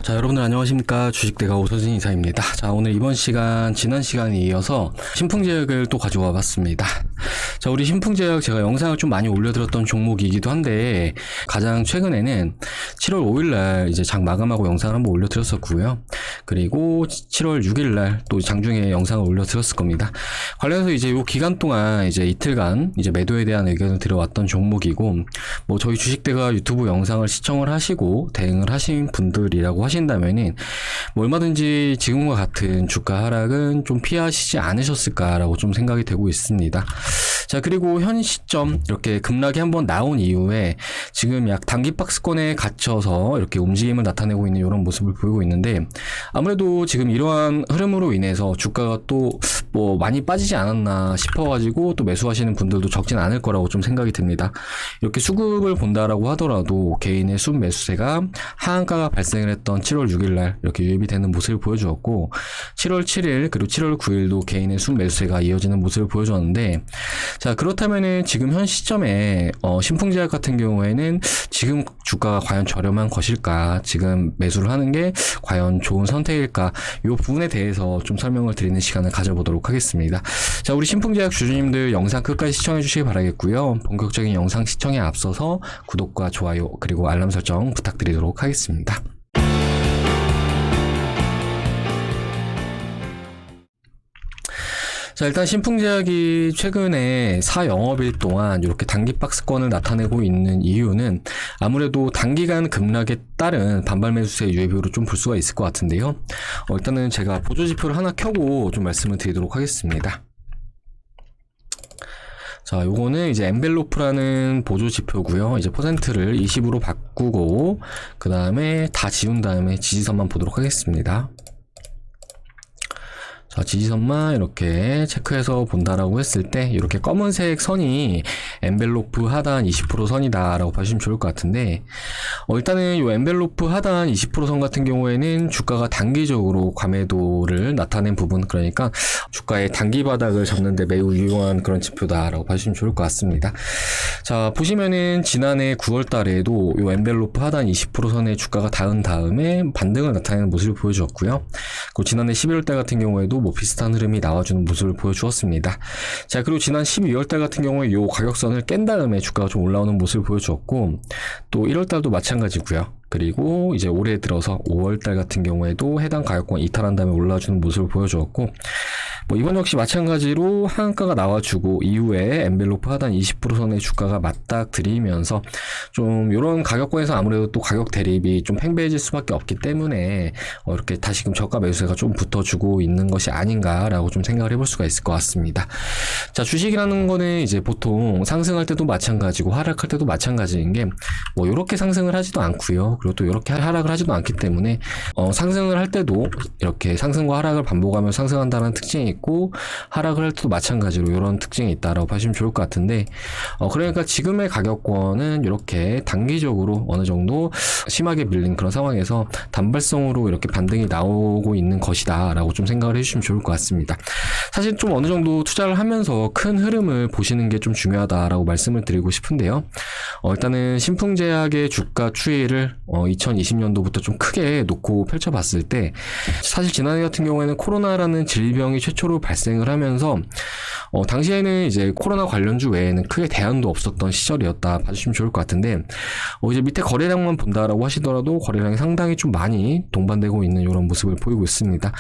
자, 여러분들 안녕하십니까. 주식대가 오서진 이사입니다. 자, 오늘 이번 시간, 지난 시간에 이어서 신풍제약을 또 가져와 봤습니다. 자, 우리 신풍제약 제가 영상을 좀 많이 올려드렸던 종목이기도 한데, 가장 최근에는 7월 5일날 이제 장 마감하고 영상을 한번 올려드렸었고요. 그리고 7월 6일날 또 장중에 영상을 올려드렸을 겁니다. 관련해서 이제 요 기간 동안 이제 이틀간 이제 매도에 대한 의견을 드려왔던 종목이고, 뭐 저희 주식대가 유튜브 영상을 시청을 하시고 대응을 하신 분들이라고 하신다면은 뭐 얼마든지 지금과 같은 주가 하락은 좀 피하시지 않으셨을까라고 좀 생각이 되고 있습니다. 자, 그리고 현 시점 이렇게 급락이 한번 나온 이후에 지금 약 단기 박스권에 갇혀서 이렇게 움직임을 나타내고 있는 이런 모습을 보이고 있는데, 아무래도 지금 이러한 흐름으로 인해서 주가가 또 뭐 많이 빠지지 않았나 싶어가지고 또 매수하시는 분들도 적진 않을 거라고 좀 생각이 듭니다. 이렇게 수급을 본다라고 하더라도 개인의 수급 매수세가 하한가가 발생을 했던 7월 6일날 이렇게 유입이 되는 모습을 보여주었고, 7월 7일 그리고 7월 9일도 개인의 수급 매수세가 이어지는 모습을 보여줬는데, 자, 그렇다면은 지금 현 시점에 신풍제약 같은 경우에는 지금 주가가 과연 저렴한 것일까, 지금 매수를 하는 게 과연 좋은 선택일까, 이 부분에 대해서 좀 설명을 드리는 시간을 가져보도록 하겠습니다. 자, 우리 신풍제약 주주님들 영상 끝까지 시청해 주시기 바라겠고요. 본격적인 영상 시청에 앞서서 구독과 좋아요 그리고 알람 설정 부탁드리도록 하겠습니다. 자, 일단 신풍제약이 최근에 4영업일 동안 이렇게 단기 박스권을 나타내고 있는 이유는 아무래도 단기간 급락에 따른 반발 매수세 유입으로 좀 볼 수가 있을 것 같은데요. 일단은 제가 보조지표를 하나 켜고 좀 말씀을 드리도록 하겠습니다. 자, 요거는 이제 엔벨로프라는 보조지표고요. 이제 퍼센트를 20으로 바꾸고 그 다음에 다 지운 다음에 지지선만 보도록 하겠습니다. 자, 지지선만 이렇게 체크해서 본다라고 했을 때 이렇게 검은색 선이 엔벨로프 하단 20% 선이다라고 봐주시면 좋을 것 같은데, 일단은 이 엔벨로프 하단 20% 선 같은 경우에는 주가가 단기적으로 과매도를 나타낸 부분, 그러니까 주가의 단기 바닥을 잡는데 매우 유용한 그런 지표다라고 봐주시면 좋을 것 같습니다. 자, 보시면은 지난해 9월 달에도 이 엔벨로프 하단 20% 선의 주가가 닿은 다음에 반등을 나타내는 모습을 보여주었고요. 그리고 지난해 11월 달 같은 경우에도 뭐 비슷한 흐름이 나와주는 모습을 보여주었습니다. 자, 그리고 지난 12월 달 같은 경우에 이 가격선을 깬 다음에 주가가 좀 올라오는 모습을 보여주었고, 또 1월 달도 마찬가지고요. 그리고 이제 올해 들어서 5월 달 같은 경우에도 해당 가격권 이탈한 다음에 올라와주는 모습을 보여주었고, 뭐 이번 역시 마찬가지로 하한가가 나와주고 이후에 엔벨로프 하단 20% 선의 주가가 맞닥뜨리면서 좀 이런 가격권에서 아무래도 또 가격 대립이 좀 팽배해질 수밖에 없기 때문에 이렇게 다시금 저가 매수세가 좀 붙어주고 있는 것이 아닌가라고 좀 생각을 해볼 수가 있을 것 같습니다. 자, 주식이라는 거는 이제 보통 상승할 때도 마찬가지고 하락할 때도 마찬가지인 게, 뭐 이렇게 상승을 하지도 않고요. 그리고 또 이렇게 하락을 하지도 않기 때문에 상승을 할 때도 이렇게 상승과 하락을 반복하며 상승한다는 특징이 있고, 하락을 할 때도 마찬가지로 이런 특징이 있다라고 보시면 좋을 것 같은데, 그러니까 지금의 가격권은 이렇게 단기적으로 어느 정도 심하게 밀린 그런 상황에서 단발성으로 이렇게 반등이 나오고 있는 것이다 라고 좀 생각을 해주시면 좋을 것 같습니다. 사실 좀 어느 정도 투자를 하면서 큰 흐름을 보시는 게 좀 중요하다라고 말씀을 드리고 싶은데요. 일단은 신풍제약의 주가 추이를 2020년도부터 좀 크게 놓고 펼쳐봤을 때, 사실 지난해 같은 경우에는 코로나라는 질병이 최초로 발생을 하면서 당시에는 이제 코로나 관련주 외에는 크게 대안도 없었던 시절이었다 봐주시면 좋을 것 같은데, 이제 밑에 거래량만 본다라고 하시더라도 거래량이 상당히 좀 많이 동반되고 있는 이런 모습을 보이고 있습니다.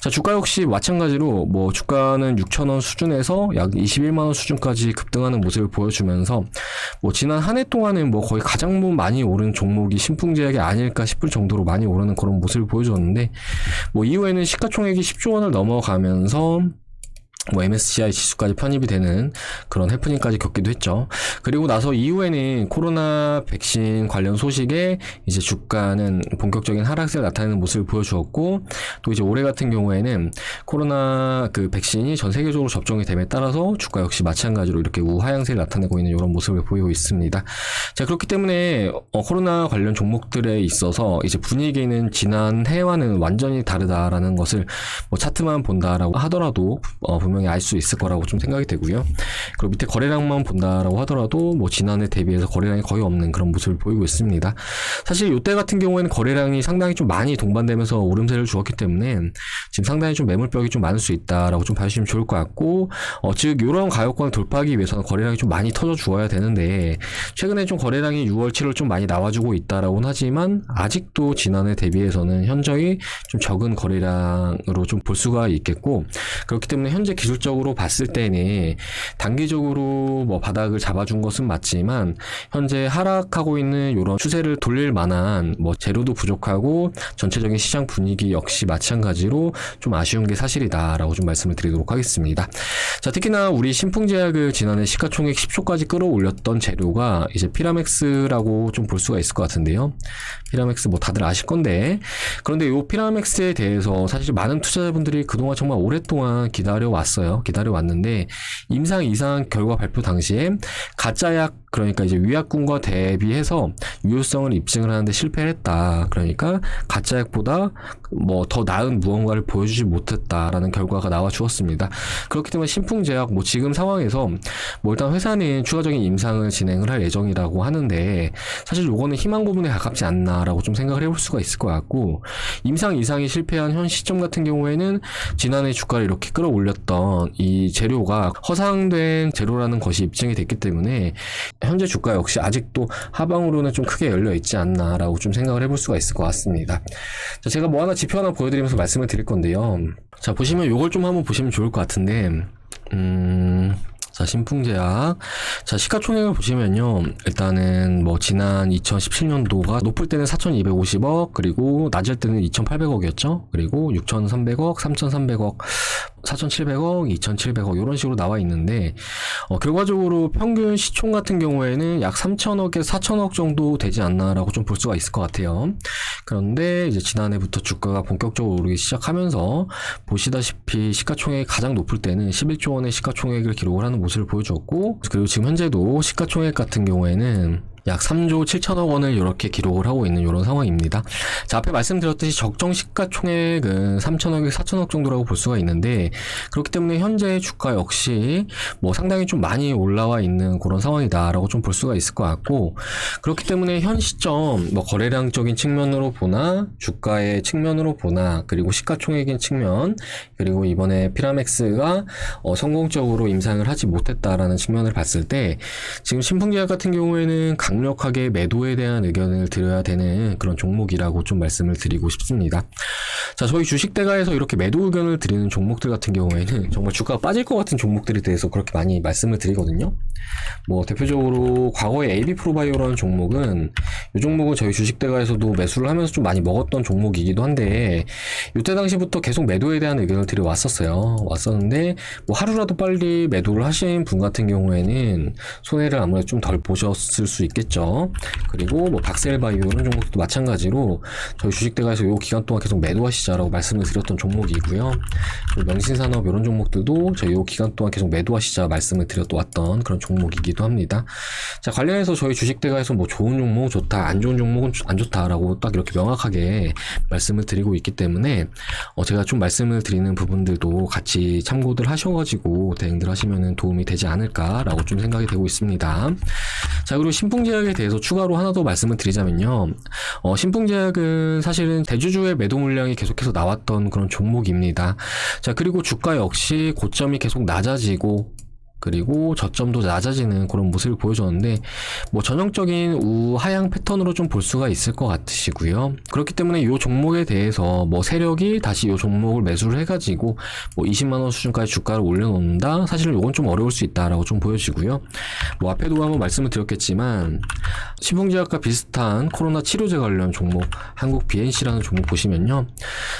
자, 주가 역시 마찬가지로 뭐 주가는 6,000원 수준에서 약 21만원 수준까지 급등하는 모습을 보여주면서 뭐 지난 한 해 동안은 뭐 거의 가장 많이 오른 종목이 신풍제약이 아닐까 싶을 정도로 많이 오르는 그런 모습을 보여줬는데, 뭐 이후에는 시가총액이 10조 원을 넘어가면서 뭐 MSCI 지수까지 편입이 되는 그런 해프닝까지 겪기도 했죠. 그리고 나서 이후에는 코로나 백신 관련 소식에 이제 주가는 본격적인 하락세를 나타내는 모습을 보여주었고, 또 이제 올해 같은 경우에는 코로나 그 백신이 전 세계적으로 접종이 됨에 따라서 주가 역시 마찬가지로 이렇게 우하향세를 나타내고 있는 이런 모습을 보이고 있습니다. 자, 그렇기 때문에 코로나 관련 종목들에 있어서 이제 분위기는 지난 해와는 완전히 다르다라는 것을 뭐 차트만 본다라고 하더라도 보면 분명히 알 수 있을 거라고 좀 생각이 되고요. 그리고 밑에 거래량만 본다라고 하더라도 뭐 지난해 대비해서 거래량이 거의 없는 그런 모습을 보이고 있습니다. 사실 이때 같은 경우에는 거래량이 상당히 좀 많이 동반되면서 오름세를 주었기 때문에 지금 상당히 좀 매물벽이 좀 많을 수 있다라고 좀 봐주시면 좋을 것 같고, 즉 이런 가격권을 돌파하기 위해서는 거래량이 좀 많이 터져 주어야 되는데, 최근에 좀 거래량이 6월, 7월 좀 많이 나와주고 있다라고는 하지만 아직도 지난해 대비해서는 현저히 좀 적은 거래량으로 좀 볼 수가 있겠고, 그렇기 때문에 현재 기술적으로 봤을 때는 단기적으로 뭐 바닥을 잡아준 것은 맞지만 현재 하락하고 있는 이런 추세를 돌릴 만한 뭐 재료도 부족하고 전체적인 시장 분위기 역시 마찬가지로 좀 아쉬운 게 사실이다라고 좀 말씀을 드리도록 하겠습니다. 자, 특히나 우리 신풍제약을 지난해 시가총액 10조까지 끌어올렸던 재료가 이제 피라맥스라고 좀 볼 수가 있을 것 같은데요. 피라맥스 뭐 다들 아실 건데, 그런데 이 피라맥스에 대해서 사실 많은 투자자분들이 그동안 정말 오랫동안 기다려왔는데 임상 이상 결과 발표 당시에 가짜약, 그러니까 이제 위약군과 대비해서 유효성을 입증을 하는데 실패를 했다. 그러니까 가짜약보다 뭐 더 나은 무언가를 보여주지 못했다라는 결과가 나와 주었습니다. 그렇기 때문에 신풍제약 뭐 지금 상황에서 뭐 일단 회사는 추가적인 임상을 진행을 할 예정이라고 하는데, 사실 요거는 희망 고문에 가깝지 않나라고 좀 생각을 해볼 수가 있을 것 같고, 임상 이상이 실패한 현 시점 같은 경우에는 지난해 주가를 이렇게 끌어올렸던 이 재료가 허상된 재료라는 것이 입증이 됐기 때문에 현재 주가 역시 아직도 하방으로는 좀 크게 열려 있지 않나라고 좀 생각을 해볼 수가 있을 것 같습니다. 자, 제가 뭐 지표 하나 보여드리면서 말씀을 드릴 건데요. 자, 보시면 요걸 좀 한번 보시면 좋을 것 같은데, 자, 신풍제약. 자, 시가총액을 보시면요. 일단은 뭐 지난 2017년도가 높을 때는 4,250억, 그리고 낮을 때는 2,800억이었죠. 그리고 6,300억, 3,300억, 4,700억, 2,700억 이런 식으로 나와 있는데, 결과적으로 평균 시총 같은 경우에는 약 3,000억에서 4,000억 정도 되지 않나라고 좀 볼 수가 있을 것 같아요. 그런데 이제 지난해부터 주가가 본격적으로 오르기 시작하면서 보시다시피 시가총액이 가장 높을 때는 11조 원의 시가총액을 기록을 하는 모습을 보여줬고, 그리고 지금 현재도 시가총액 같은 경우에는 약 3조 7천억 원을 이렇게 기록을 하고 있는 이런 상황입니다. 자, 앞에 말씀드렸듯이 적정 시가총액은 3천억에서 4천억 정도라고 볼 수가 있는데, 그렇기 때문에 현재 주가 역시 뭐 상당히 좀 많이 올라와 있는 그런 상황이다라고 좀 볼 수가 있을 것 같고, 그렇기 때문에 현 시점 뭐 거래량적인 측면으로 보나 주가의 측면으로 보나, 그리고 시가총액인 측면, 그리고 이번에 피라맥스가 성공적으로 임상을 하지 못했다라는 측면을 봤을 때, 지금 신풍제약 같은 경우에는 강력하게 매도에 대한 의견을 드려야 되는 그런 종목이라고 좀 말씀을 드리고 싶습니다. 자, 저희 주식대가에서 이렇게 매도 의견을 드리는 종목들 같은 경우에는 정말 주가가 빠질 것 같은 종목들에 대해서 그렇게 많이 말씀을 드리거든요. 뭐 대표적으로 과거에 AB프로바이오라는 종목은, 이 종목은 저희 주식대가에서도 매수를 하면서 좀 많이 먹었던 종목이기도 한데, 이때 당시부터 계속 매도에 대한 의견을 왔었는데 뭐 하루라도 빨리 매도를 하신 분 같은 경우에는 손해를 아무래도 좀 덜 보셨을 수 있겠죠. 그리고 뭐 박셀바이오 이런 종목도 마찬가지로 저희 주식대가에서 이 기간 동안 계속 매도하시자라고 말씀을 드렸던 종목이고요. 명신산업 이런 종목들도 저희 이 기간 동안 계속 매도하시자 말씀을 드렸던 그런 종목이기도 합니다. 자, 관련해서 저희 주식대가에서 뭐 좋은 종목 좋다, 안 좋은 종목은 안 좋다라고 딱 이렇게 명확하게 말씀을 드리고 있기 때문에 제가 좀 말씀을 드리는 부분들도 같이 참고들 하셔가지고 대응들 하시면 도움이 되지 않을까라고 좀 생각이 되고 있습니다. 자, 그리고 신풍제약에 대해서 추가로 하나 더 말씀을 드리자면요. 신풍제약은 사실은 대주주의 매도 물량이 계속해서 나왔던 그런 종목입니다. 자, 그리고 주가 역시 고점이 계속 낮아지고, 그리고 저점도 낮아지는 그런 모습을 보여줬는데, 뭐 전형적인 우하향 패턴으로 좀 볼 수가 있을 것 같으시고요. 그렇기 때문에 이 종목에 대해서 뭐 세력이 다시 이 종목을 매수를 해가지고 뭐 20만원 수준까지 주가를 올려놓는다, 사실은 이건 좀 어려울 수 있다라고 좀 보여지고요. 뭐 앞에도 한번 말씀을 드렸겠지만 신풍제약과 비슷한 코로나 치료제 관련 종목 한국 BNC라는 종목 보시면요,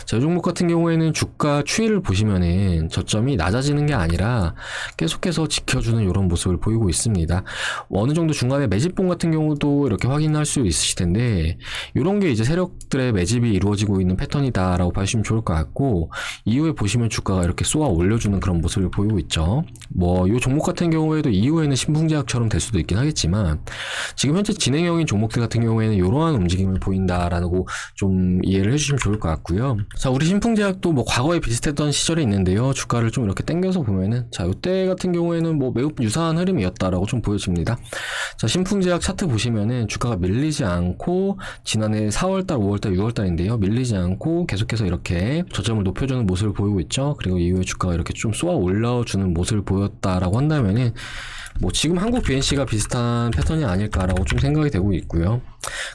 자, 이 종목 같은 경우에는 주가 추이를 보시면은 저점이 낮아지는 게 아니라 계속해서 지켜주는 이런 모습을 보이고 있습니다. 어느 정도 중간에 매집봉 같은 경우도 이렇게 확인할 수 있으실 텐데 이런 게 이제 세력들의 매집이 이루어지고 있는 패턴이다라고 봐주시면 좋을 것 같고, 이후에 보시면 주가가 이렇게 쏘아 올려주는 그런 모습을 보이고 있죠. 뭐 이 종목 같은 경우에도 이후에는 신풍제약처럼 될 수도 있긴 하겠지만 지금 현재 진행형인 종목들 같은 경우에는 이러한 움직임을 보인다라고 좀 이해를 해주시면 좋을 것 같고요. 자, 우리 신풍제약도 뭐 과거에 비슷했던 시절이 있는데요. 주가를 좀 이렇게 당겨서 보면은 자, 이때 같은 경우에는 뭐 매우 유사한 흐름이었다라고 좀 보여집니다. 자, 신풍제약 차트 보시면은 주가가 밀리지 않고 지난해 4월달, 5월달, 6월달인데요. 밀리지 않고 계속해서 이렇게 저점을 높여주는 모습을 보이고 있죠. 그리고 이후에 주가가 이렇게 좀 쏘아 올라주는 모습을 보였다라고 한다면은 뭐 지금 한국 BNC가 비슷한 패턴이 아닐까라고 좀 생각이 되고 있고요.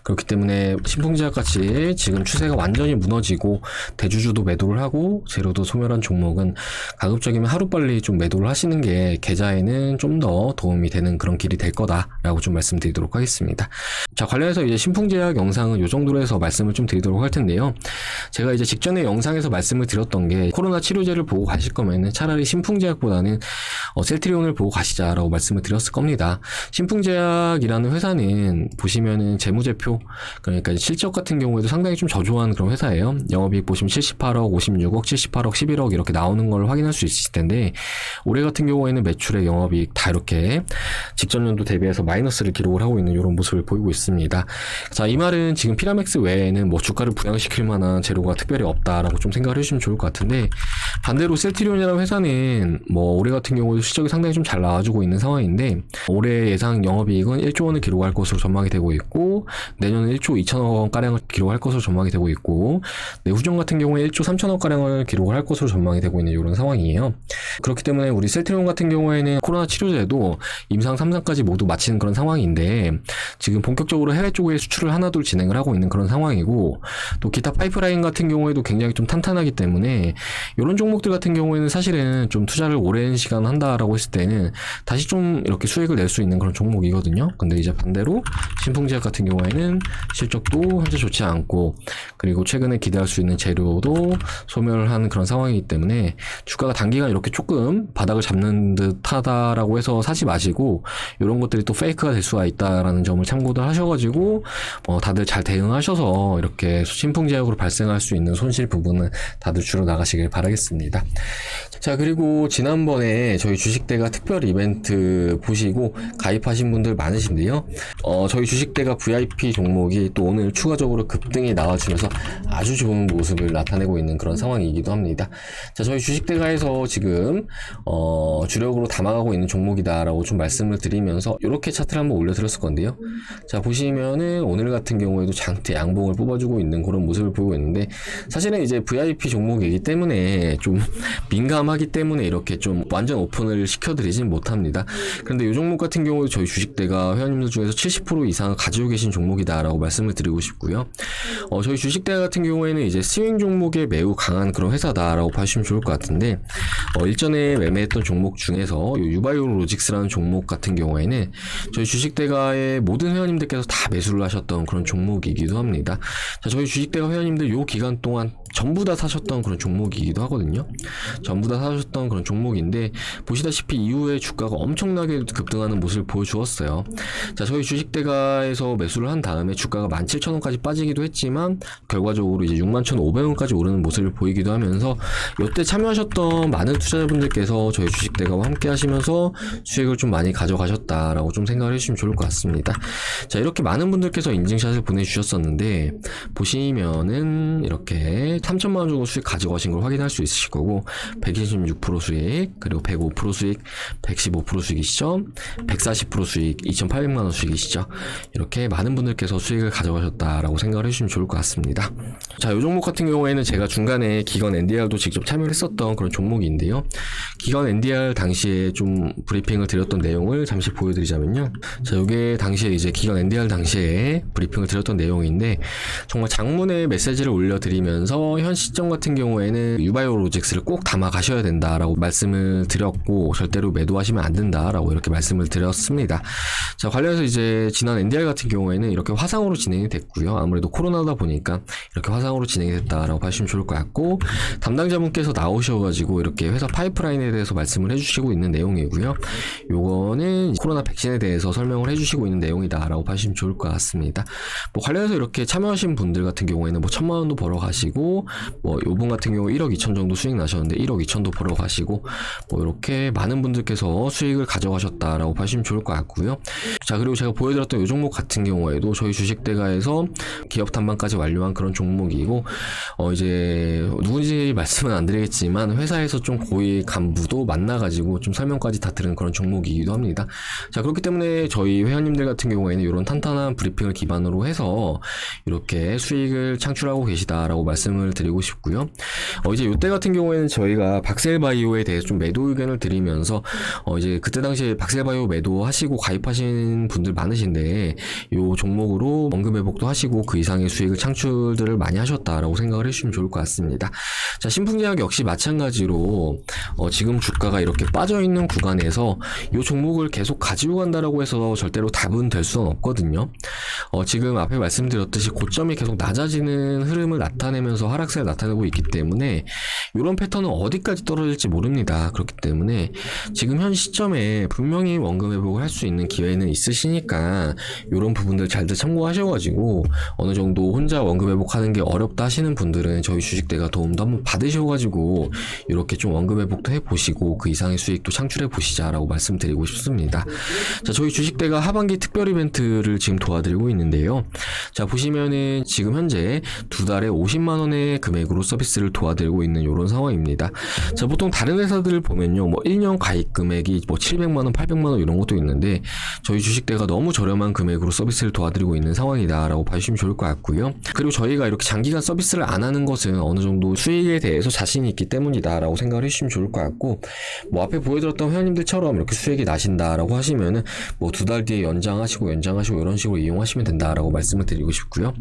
그렇기 때문에 신풍제약 같이 지금 추세가 완전히 무너지고 대주주도 매도를 하고 재료도 소멸한 종목은 가급적이면 하루빨리 좀 매도를 하시는 게 계좌에는 좀 더 도움이 되는 그런 길이 될 거다라고 좀 말씀드리도록 하겠습니다. 자, 관련해서 이제 신풍제약 영상은 이 정도로 해서 말씀을 좀 드리도록 할 텐데요. 제가 이제 직전에 영상에서 말씀을 드렸던 게 코로나 치료제를 보고 가실 거면은 차라리 신풍제약보다는 셀트리온을 보고 가시자라고 말씀을 드렸을 겁니다. 신풍제약이라는 회사는 보시면은 재무제표, 그러니까 실적 같은 경우에도 상당히 좀 저조한 그런 회사예요. 영업이익 보시면 78억, 56억, 78억, 11억 이렇게 나오는 걸 확인할 수 있을 텐데 올해 같은 경우에는 매출액, 영업이익 다 이렇게 직전 연도 대비해서 마이너스를 기록을 하고 있는 이런 모습을 보이고 있습니다. 자, 이 말은 지금 피라맥스 외에는 뭐 주가를 부양시킬 만한 재료가 특별히 없다라고 좀 생각을 해주시면 좋을 것 같은데, 반대로 셀트리온이라는 회사는 뭐 올해 같은 경우에도 실적이 상당히 좀 잘 나와주고 있는 상황인데 올해 예상 영업이익은 1조 원을 기록할 것으로 전망이 되고 있고 내년은 1조 2천억 원가량을 기록할 것으로 전망이 되고 있고 내후년 같은 경우에 1조 3천억 가량을 기록을 할 것으로 전망이 되고 있는 이런 상황이에요. 그렇기 때문에 우리 셀트리온 같은 경우에는 코로나 치료제도 임상 3상까지 모두 마치는 그런 상황인데 지금 본격적으로 해외 쪽에 수출을 하나둘 진행을 하고 있는 그런 상황이고, 또 기타 파이프라인 같은 경우에도 굉장히 좀 탄탄하기 때문에 이런 종목들 같은 경우에는 사실은 좀 투자를 오랜 시간 한다라고 했을 때는 다시 좀 이렇게 수익을 낼 수 있는 그런 종목이거든요. 근데 이제 반대로 신풍제약 같은 경우에는 실적도 현재 좋지 않고 그리고 최근에 기대할 수 있는 재료도 소멸한 그런 상황이기 때문에 주가가 단기간 이렇게 조금 바닥을 잡는 듯 하다라고 해서 사지 마시고 이런 것들이 또 페이크가 될 수가 있다라는 점을 참고도 하셔가지고 다들 잘 대응하셔서 이렇게 신풍제약으로 발생할 수 있는 손실 부분은 다들 줄여 나가시길 바라겠습니다. 자, 그리고 지난번에 저희 주식대가 특별 이벤트 보시고 가입하신 분들 많으신데요. 저희 주식대가 VIP 종목이 또 오늘 추가적으로 급등이 나와주면서 아주 좋은 모습을 나타내고 있는 그런 상황이기도 합니다. 자, 저희 주식대가에서 지금 주력으로 담아가고 있는 종목이다라고 좀 말씀을 드리면서 이렇게 차트를 한번 올려드렸을 건데요. 자, 보시면은 오늘 같은 경우에도 장대 양봉을 뽑아주고 있는 그런 모습을 보이고 있는데 사실은 이제 VIP 종목이기 때문에 좀 민감하기 때문에 이렇게 좀 완전 오픈을 시켜드리진 못합니다. 그런데 이 종목 같은 경우에 저희 주식대가 회원님들 중에서 70% 이상을 가지고 계신 종목이다라고 말씀을 드리고 싶고요. 저희 주식대 같은 경우에는 이제 스윙 종목에 매우 강한 그런 회사다라고 봐주시면 좋을 것 같은데 일전에 매매했던 종목 중에서 유바이오 로직스라는 종목 같은 경우에는 저희 주식대가의 모든 회원님들께서 다 매수를 하셨던 그런 종목이기도 합니다. 자, 저희 주식대가 회원님들 요 기간 동안 전부 다 사셨던 그런 종목이기도 하거든요. 전부 다 사셨던 그런 종목인데 보시다시피 이후에 주가가 엄청나게 급등하는 모습을 보여주었어요. 자, 저희 주식대가에서 매수를 한 다음에 주가가 17,000원까지 빠지기도 했지만 결과적으로 이제 61,500원까지 오르는 모습을 보이기도 하면서 이때 참여하셨던 많은 투자자분들께서 저희 주식대가와 함께 하시면서 수익을 좀 많이 가져가셨다라고 좀 생각을 해주시면 좋을 것 같습니다. 자, 이렇게 많은 분들께서 인증샷을 보내주셨었는데 보시면은 이렇게 3천만원 정도 수익 가져가신 걸 확인할 수 있으실 거고 126% 수익, 그리고 105% 수익, 115% 수익이시죠. 140% 수익, 2,800만원 수익이시죠. 이렇게 많은 분들께서 수익을 가져가셨다라고 생각을 해주시면 좋을 것 같습니다. 자, 이 종목 같은 경우에는 제가 중간에 기관 NDR도 직접 참여를 했었던 그런 종목인데요. 기관 NDR 당시에 좀 브리핑을 드렸던 내용을 잠시 보여드리자면요. 자, 이게 당시에 이제 기관 NDR 당시에 브리핑을 드렸던 내용인데 정말 장문의 메시지를 올려드리면서 현 시점 같은 경우에는 유바이오 로직스를 꼭 담아 가셔야 된다라고 말씀을 드렸고 절대로 매도하시면 안 된다라고 이렇게 말씀을 드렸습니다. 자, 관련해서 이제 지난 NDR 같은 경우에는 이렇게 화상으로 진행이 됐고요. 아무래도 코로나다 보니까 이렇게 화상으로 진행이 됐다라고 봐주시면 좋을 것 같고, 담당자분께서 나오셔가지고 이렇게 회사 파이프라인에 대해서 말씀을 해주시고 있는 내용이고요. 요거는 코로나 백신에 대해서 설명을 해주시고 있는 내용이다라고 봐주시면 좋을 것 같습니다. 뭐 관련해서 이렇게 참여하신 분들 같은 경우에는 뭐 1,000만 원도 벌어 가시고, 뭐 요분 같은 경우 1억 2천 정도 수익 나셨는데 1억 2천도 벌어 가시고, 뭐 이렇게 많은 분들께서 수익을 가져가셨다라고 봐주시면 좋을 것 같고요. 자, 그리고 제가 보여드렸던 요 종목 같은 경우에도 저희 주식대가에서 기업 탐방까지 완료한 그런 종목이고, 이제 누군지 말씀은 안 드리겠지만 회사에서 좀 고위 간부도 만나가지고 좀 설명까지 다 들은 그런 종목이기도 합니다. 자, 그렇기 때문에 저희 회원님들 같은 경우에는 이런 탄탄한 브리핑을 기반으로 해서 이렇게 수익을 창출하고 계시다라고 말씀을 드리고 싶고요. 이제 이때 같은 경우에는 저희가 박셀바이오에 대해서 좀 매도 의견을 드리면서 이제 그때 당시에 박셀바이오 매도하시고 가입하신 분들 많으신데 이 종목으로 원금 회복도 하시고 그 이상의 수익을 창출들을 많이 하셨다라고 생각을 해주시면 좋을 것 같습니다. 자, 신풍제약 역시 마찬가지로 지금 주가가 이렇게 빠져있는 구간에서 이 종목을 계속 가지고 간다라고 해서 절대로 답은 될 수는 없거든요. 지금 앞에 말씀드렸듯이 고점이 계속 낮아지는 흐름을 나타내면서 하락세를 나타내고 있기 때문에 이런 패턴은 어디까지 떨어질지 모릅니다. 그렇기 때문에 지금 현 시점에 분명히 원금 회복을 할 수 있는 기회는 있으시니까 이런 부분들 잘들 참고하셔가지고 어느 정도 혼자 원금 회복하는 게 어렵다 하시는 분들은 저희 주식대가 도움도 한번 받으셔가지고 이렇게 좀 원금 회복도 해보시고 그 이상의 수익도 창출해 보시자라고 말씀드리고 싶습니다. 자, 저희 주식대가 하반기 특별 이벤트를 지금 도와드리고 있는데요. 자, 보시면은 지금 현재 두 달에 50만 원의 금액으로 서비스를 도와드리고 있는 이런 상황입니다. 자, 보통 다른 회사들을 보면요, 뭐 1년 가입 금액이 뭐 700만 원, 800만 원 이런 것도 있는데 저희 주식대가 너무 저렴한 금액으로 서비스를 도와드리고 있는 상황이다라고 봐주시면 좋을 것 같고요. 그리고 저희가 이렇게 장기간 서비스를 안 하는 것은 어느 정도 수익에 대해서 자신이 있기 때문이다라고 생각을 해주시면 좋을 것 같고, 뭐 앞에 보여드렸던 회원님들처럼 이렇게 수익이 나신다라고 하시면은 뭐 2달 뒤에 연장하시고 이런 식으로 이용하시면 된다라고 말씀을 드리고 싶고요.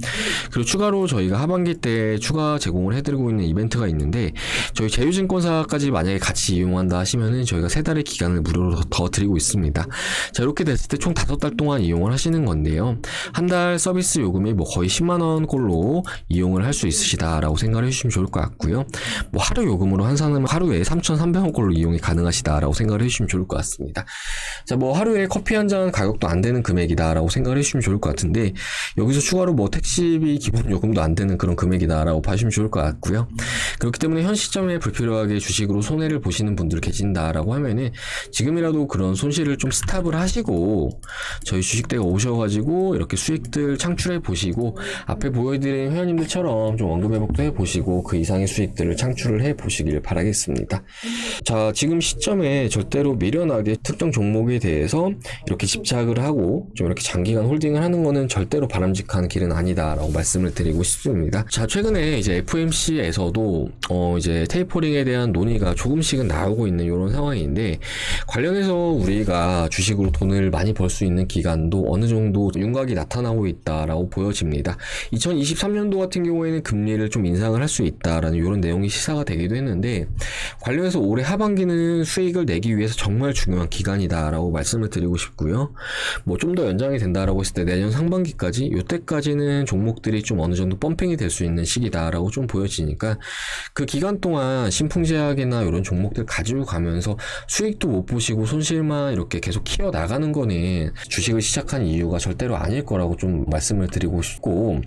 그리고 추가로 저희가 하반기 때 추가 제공을 해드리고 있는 이벤트가 있는데, 저희 제휴증권사까지 만약에 같이 이용한다 하시면은 저희가 3달의 기간을 무료로 더 드리고 있습니다. 자, 이렇게 됐을 때 총 5달 동안 이용을 하시는 건데요. 한 달 서비스 요금이 뭐 거의 10만 원 꼴로 이용을 할 수 있으시다라고 생각을 해주시면 좋을 것 같고요. 뭐 하루 요금으로 환산하면 하루에 3,300원 꼴로 이용이 가능하시다라고 생각을 해주시면 좋을 것 같습니다. 자, 뭐 하루에 커피 한 잔 가격도 안 되는 금액이다라고 생각을 해주시면 좋을 것 같은데, 여기서 추가로 뭐 택시비 기본 요금도 안 되는 그런 금액이다라고 봐주시면 좋을 것 같고요. 그렇기 때문에 현 시점에 불필요하게 주식으로 손해를 보시는 분들 계신다라고 하면은 지금이라도 그런 손실을 좀 스탑을 하시고 저희 주식대가 오셔가지고 이렇게 수익들 창출해 보시고 앞에 보여드린 회원님들처럼 좀 원금 회복도 해 보시고 그 이상의 수익들을 창출을 해 보시길 바라겠습니다. 자, 지금 시점에 절대로 미련하게 특정 종목에 대해서 이렇게 집착을 하고 좀 이렇게 장기간 홀딩을 하는 거는 절대로 바람직한 길은 아니다라고 말씀을 드리고 싶습니다. 자, 최근에 이제 FOMC에서도 이제 테이퍼링에 대한 논의가 조금씩은 나오고 있는 이런 상황인데, 관련해서 우리가 주식으로 돈을 많이 벌 수 있는 기간도 어느 정도 윤곽이 나타나고 있다라고 보여집니다. 2023년도 같은 경우에는 금리를 좀 인상을 할 수 있다라는 이런 내용이 시사가 되기도 했는데, 관련해서 올해 하반기는 수익을 내기 위해서 정말 중요한 기간이다라고 말씀을 드리고 싶고요. 뭐 좀 더 연장이 된다라고 했을 때 내년 상반기까지, 이때까지는 종목들이 좀 어느 정도 펌핑이 될 수 있는 시기다라고 좀 보여지니까 그 기간 동안 신풍제약이나 이런 종목들 가지고 가면서 수익도 못 보시고 손실만 이렇게 계속 키워 나가는 거는 주식을 시작한 이유가 절대로 아닐 거라고 좀 말씀을 드리고 싶고,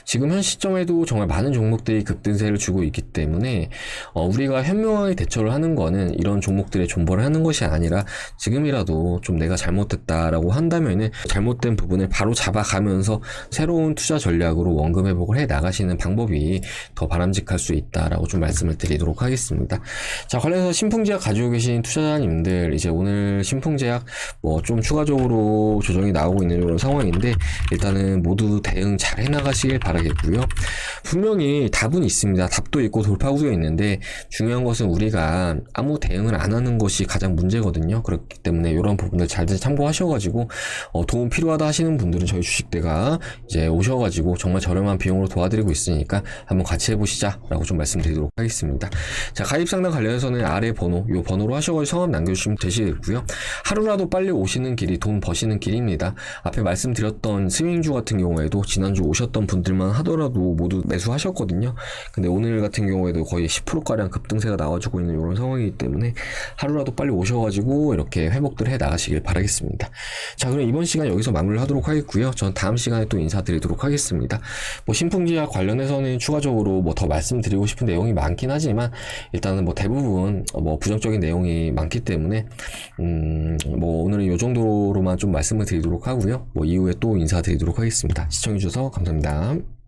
지금 현 시점에도 정말 많은 종목들이 급등세를 주고 있기 때문에 우리가 현명하게 대처를 하는 거는 이런 종목들의 존버를 하는 것이 아니라 지금이라도 좀 내가 잘못됐다라고 한다면은 잘못된 부분을 바로 잡아가면서 새로운 투자 전략으로 원금 회복을 해 나가시는 방법이 더 바람직할 수 있다라고 좀 말씀을 드리도록 하겠습니다. 자, 관련해서 신풍제약 가지고 계신 투자자님들, 이제 오늘 신풍제약 뭐 좀 추가적으로 조정이 나오고 있는 이런 상황인데 일단은 모두 대응 잘 해나가시길 바라겠고요. 분명히 답은 있습니다. 답도 있고 돌파구도 있는데 중요한 것은 우리가 아무 대응을 안 하는 것이 가장 문제거든요. 그렇기 때문에 이런 부분들 잘 참고하셔가지고 도움 필요하다 하시는 분들은 저희 주식 주식대가 이제 오셔가지고 정말 저렴한 비용으로 도와드리고 있으니까 한번 같이 해보시자라고 좀 말씀드리도록 하겠습니다. 자, 가입 상담 관련해서는 아래 번호, 요 번호로 하셔가지고 성함 남겨주시면 되시겠고요. 하루라도 빨리 오시는 길이 돈 버시는 길입니다. 앞에 말씀드렸던 스윙주 같은 경우에도 지난주 오셨던 분들만 하더라도 모두 매수하셨거든요. 근데 오늘 같은 경우에도 거의 10%가량 급등세가 나와주고 있는 이런 상황이기 때문에 하루라도 빨리 오셔가지고 이렇게 회복들 해 나가시길 바라겠습니다. 자, 그럼 이번 시간 여기서 마무리를 하도록 하겠고요. 전 다음 시간에 또 인사드리도록 하겠습니다. 뭐 신풍지약 관련해서는 추가적으로 뭐 더 말씀드리고 싶은 내용이 많긴 하지만 일단은 뭐 대부분 뭐 부정적인 내용이 많기 때문에 뭐 오늘은 이 정도로만 좀 말씀을 드리도록 하고요. 뭐 이후에 또 인사드리도록 하겠습니다. 시청해주셔서 감사합니다.